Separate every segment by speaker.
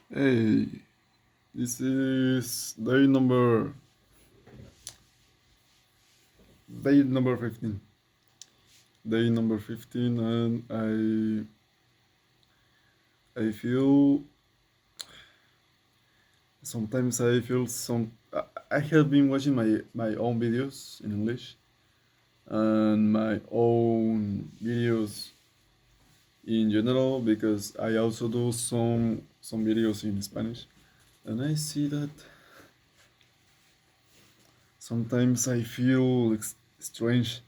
Speaker 1: Hey, this is day number 15. Day number 15 and I feel sometimes I feel some I have been watching my own videos in English and my own videos in general because I also do some videos in Spanish and I see that sometimes I feel strange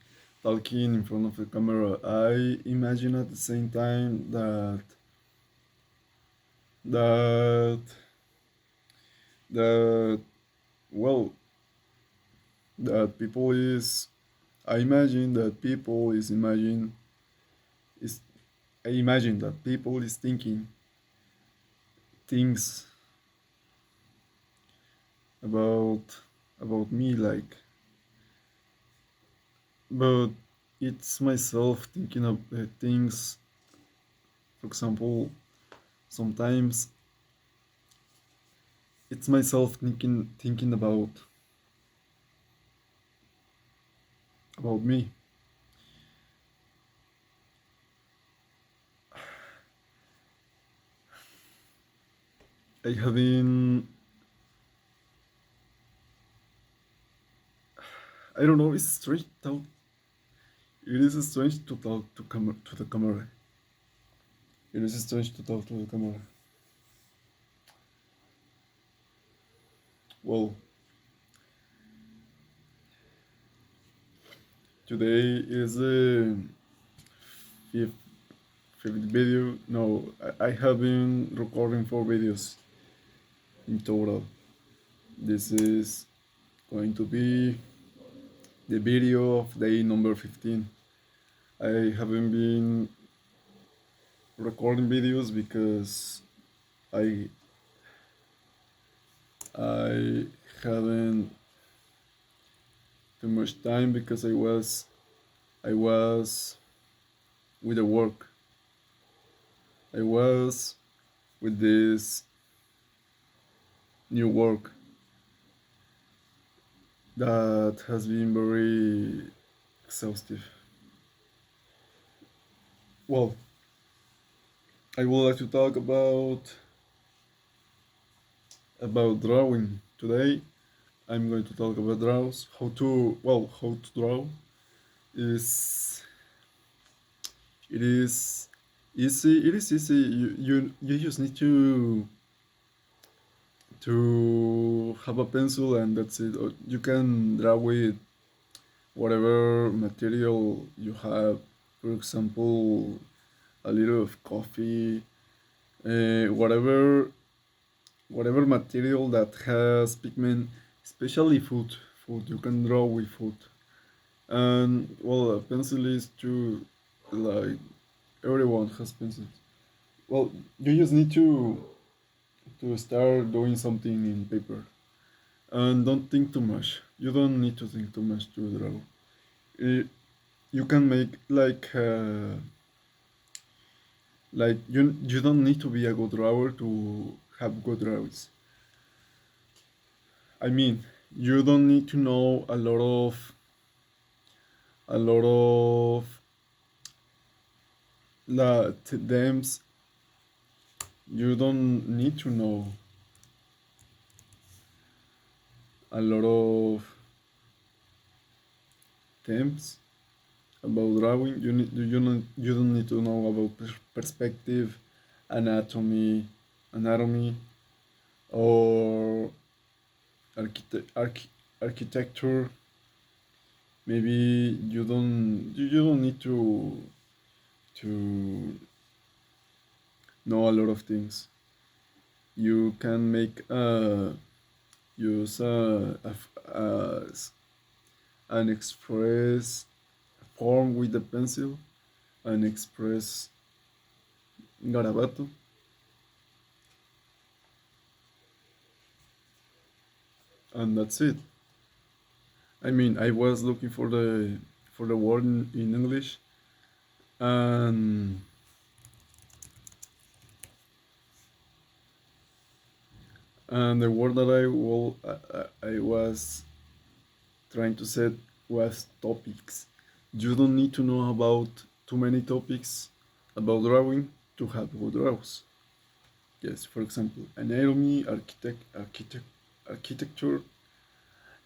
Speaker 1: talking in front of the camera. I imagine at the same time that that well that people is I imagine that people is imagine is I imagine that people is thinking things about me like but it's myself thinking of things. For example, sometimes it's myself thinking about me. I have been I don't know. It's strange. It is strange to talk to the camera. It is strange to talk to the camera. Well, today is the fifth, fifth video. No, I have been recording 4 videos in total. This is going to be the video of day number 15. I haven't been recording videos because I I haven't too much time because I was with the work. I was with this new work that has been very exhaustive. Well, I would like to talk about drawing today. I'm going to talk about draws. How to draw is it is easy. It is easy. You just need to have a pencil and that's it. Or you can draw with whatever material you have. For example, a little of coffee, whatever material that has pigment, especially food. Food you can draw with food, and well, a pencil is too like everyone has pencils. Well, you just need to start doing something in paper, and don't think too much. You don't need to think too much to draw. It, you can make you don't need to be a good drawer to have good drawings. I mean, you don't need to know a lot of thems. You don't need to know a lot of themes about drawing. You don't need to know about perspective, anatomy, or architecture. Maybe you don't need to know a lot of things. You can make use an express form with the pencil, an express garabato, and that's it. I mean, I was looking for the word in English, and And the word that I was trying to set was topics. You don't need to know about too many topics about drawing to have good draws. Yes, for example, anatomy, architecture,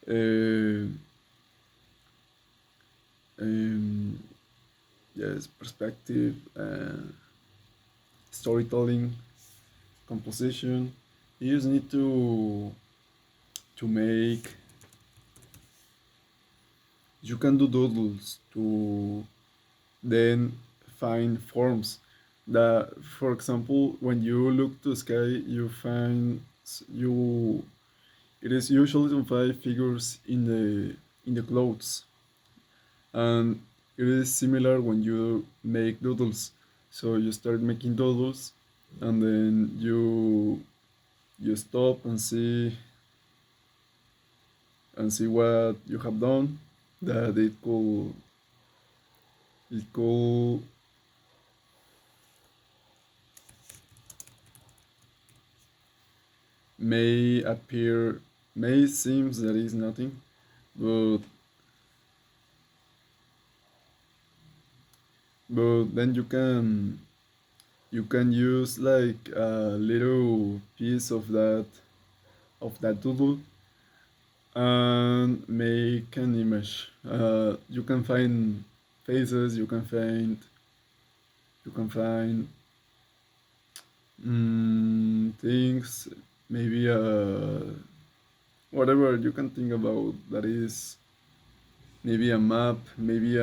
Speaker 1: uh, um, yes, perspective, storytelling, composition. You just need to make. You can do doodles to then find forms. That, for example, when you look to the sky, you find you. It is usually some five figures in the clouds, and it is similar when you make doodles. So you start making doodles, and then you stop and see what you have done. That it could may appear may seems that is nothing, but then you can use like a little piece of that doodle and make an image. You can find faces. You can find things. Maybe whatever you can think about. That is maybe a map. Maybe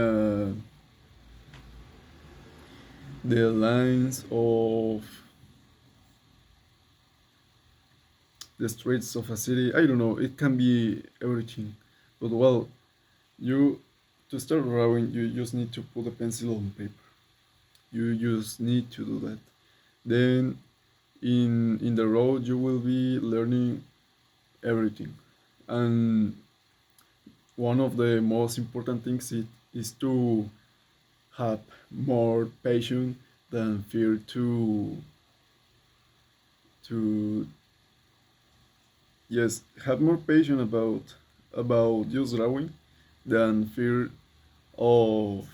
Speaker 1: the lines of the streets of a city. I don't know. It can be everything. But well, you to start drawing, you just need to put a pencil on paper. You just need to do that. Then in the road you will be learning everything. And one of the most important things is to have more patience than fear to yes, have more patience about just drawing than fear of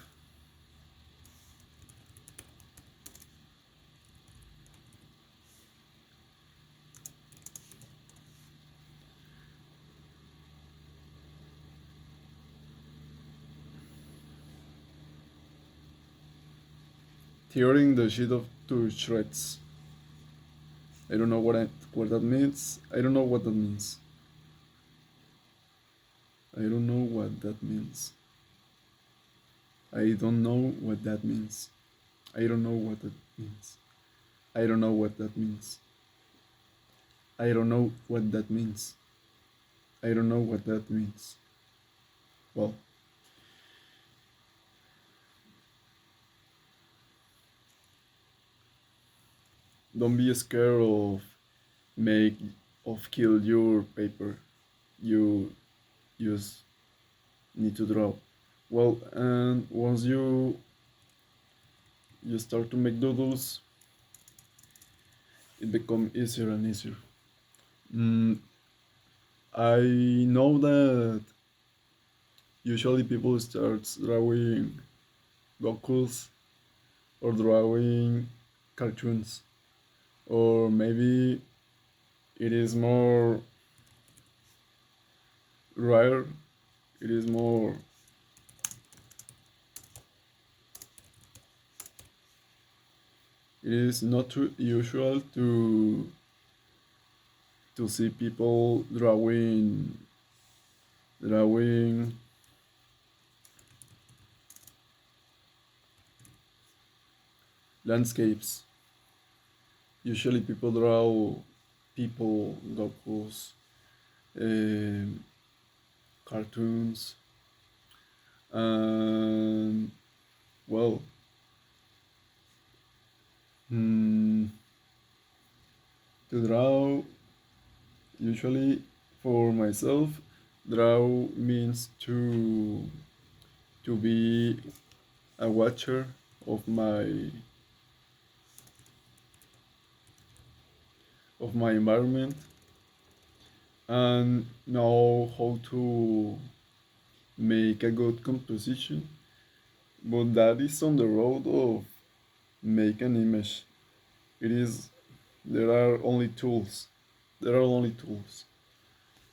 Speaker 1: tearing the sheet of to shreds. I don't know what that means. I don't know what that means. I don't know what that means. I don't know what that means. I don't know what that means. I don't know what that means. I don't know what that means. I don't know what that means. Well, don't be scared make of kill your paper. You just need to draw. Well, and once you start to make doodles, it becomes easier and easier. Mm, I know that usually people start drawing Gokus or drawing cartoons, or maybe it is more rare. It is more. It is not too usual to see people drawing landscapes. Usually people draw people, Gokus, um, cartoons, and well, mm, to draw usually for myself, draw means to be a watcher of my environment, and know how to make a good composition, but that is on the road of make an image. It is there are only tools. There are only tools,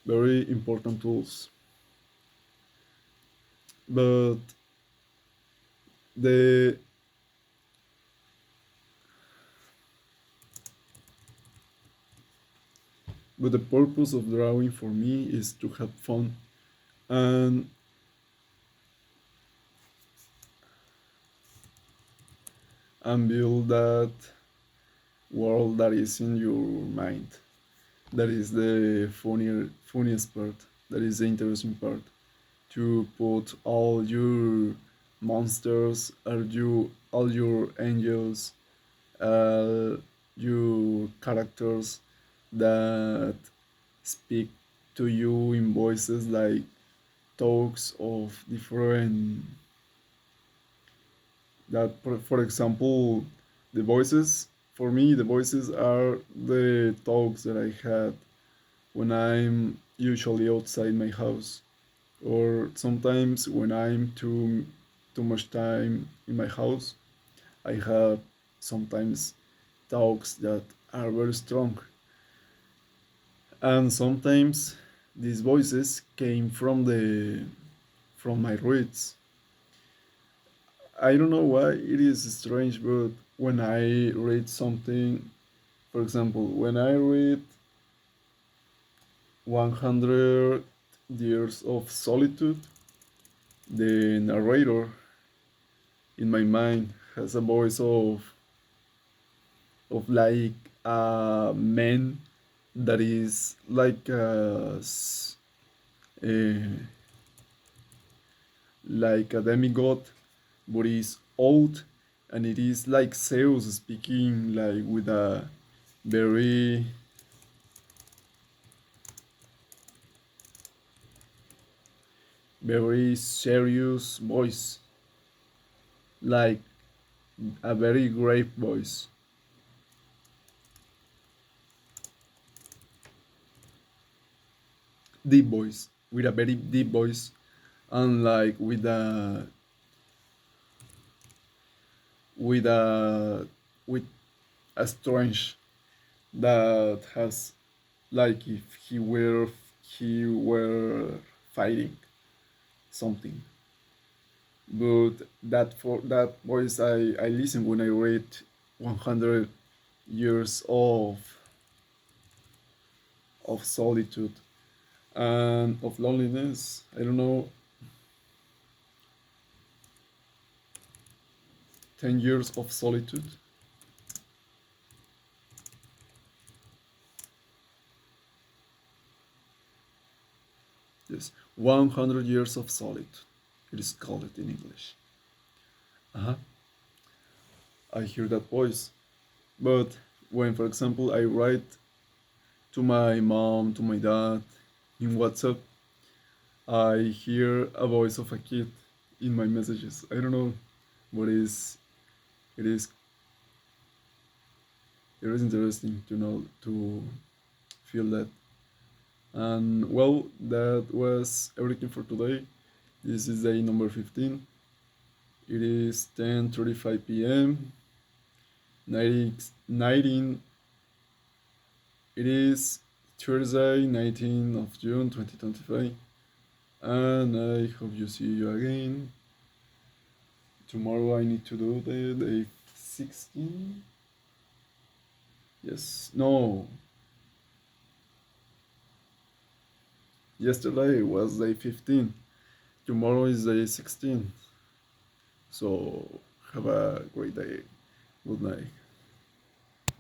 Speaker 1: very important tools. But the but the purpose of drawing for me is to have fun and build that world that is in your mind. That is the funniest part. That is the interesting part. To put all your monsters, all your angels, uh, your characters that speak to you in voices like talks of different that for example the voices for me the voices are the talks that I had when I'm usually outside my house, or sometimes when I'm too much time in my house. I have sometimes talks that are very strong, and sometimes these voices came from my roots. I don't know why it is strange, but when I read something, for example, when I read 100 Years of Solitude, the narrator in my mind has a voice of like a man that is a, like a demigod, but is old, and it is like Zeus speaking like with a very very serious voice, like a very grave voice, deep voice, with a very deep voice, and like with a with a strange that has like if he were fighting something. But that for that voice I listen when I read 100 years of solitude and of loneliness. I don't know, 10 years of solitude. Yes, 100 years of solitude. It is called it in English. Uh-huh. I hear that voice. But when, for example, I write to my mom, to my dad in WhatsApp, I hear a voice of a kid in my messages. I don't know what is. It is. It is interesting to know to feel that. And well, that was everything for today. This is day number 15. It is 10:35 p.m. 19. It is Thursday, 19th of June 2025. And I hope you see you again. Tomorrow I need to do the day 16. Yes, no. Yesterday was day 15. Tomorrow is day 16. So have a great day. Good night.